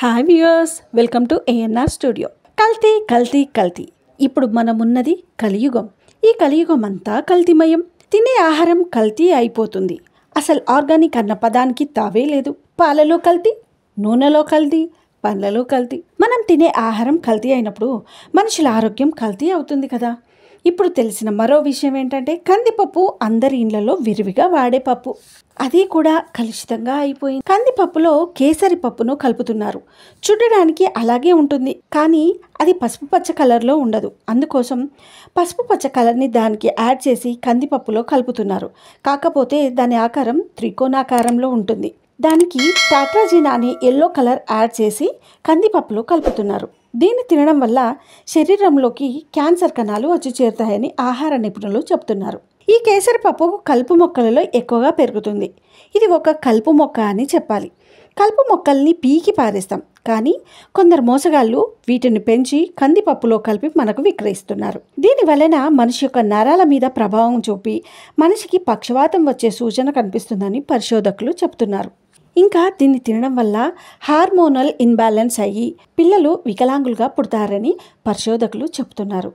Hi viewers, welcome to ANR studio. కల్తీ కల్తీ కల్తీ. ఇప్పుడు మనమున్నది కలియుగం. ఈ కలియుగం అంతా కల్తీమయం. తినే ఆహారం కల్తీ అయిపోతుంది. అసలు ఆర్గానిక్ అన్న పదానికి తావే లేదు. పాలలో కల్తీ, నూనెలో కల్తీ, పండ్లలో కల్తీ. మనం తినే ఆహారం కల్తీ అయినప్పుడు మనుషుల ఆరోగ్యం కల్తీ అవుతుంది కదా. ఇప్పుడు తెలిసిన మరో విషయం ఏంటంటే కందిపప్పు అందరి ఇళ్లలో విరివిగా వాడే పప్పు. అది కూడా కలుషితంగా అయిపోయింది. కందిపప్పులో కేసరి పప్పును కలుపుతున్నారు. చూడడానికి అలాగే ఉంటుంది, కానీ అది పసుపు పచ్చ కలర్లో ఉండదు. అందుకోసం పసుపు పచ్చ కలర్ని దానికి యాడ్ చేసి కందిపప్పులో కలుపుతున్నారు. కాకపోతే దాని ఆకారం త్రికోణాకారంలో ఉంటుంది. దానికి టాట్రాజిన్ అనే ఎల్లో కలర్ యాడ్ చేసి కందిపప్పులో కలుపుతున్నారు. దీన్ని తినడం వల్ల శరీరంలోకి క్యాన్సర్ కణాలు వచ్చి చేరుతాయని ఆహార నిపుణులు చెప్తున్నారు. ఈ కేసరిపప్పు కలుపు మొక్కలలో ఎక్కువగా పెరుగుతుంది. ఇది ఒక కలుపు మొక్క అని చెప్పాలి. కలుపు మొక్కల్ని పీకి పారేస్తాం, కానీ కొందరు మోసగాళ్ళు వీటిని పెంచి కందిపప్పులో కలిపి మనకు విక్రయిస్తున్నారు. దీని వలన మనిషి యొక్క నరాల మీద ప్రభావం చూపి మనిషికి పక్షవాతం వచ్చే సూచన కనిపిస్తుందని పరిశోధకులు చెప్తున్నారు. ఇంకా దీన్ని తినడం వల్ల హార్మోనల్ ఇన్బ్యాలెన్స్ అయ్యి పిల్లలు వికలాంగులుగా పుడతారని పరిశోధకులు చెప్తున్నారు.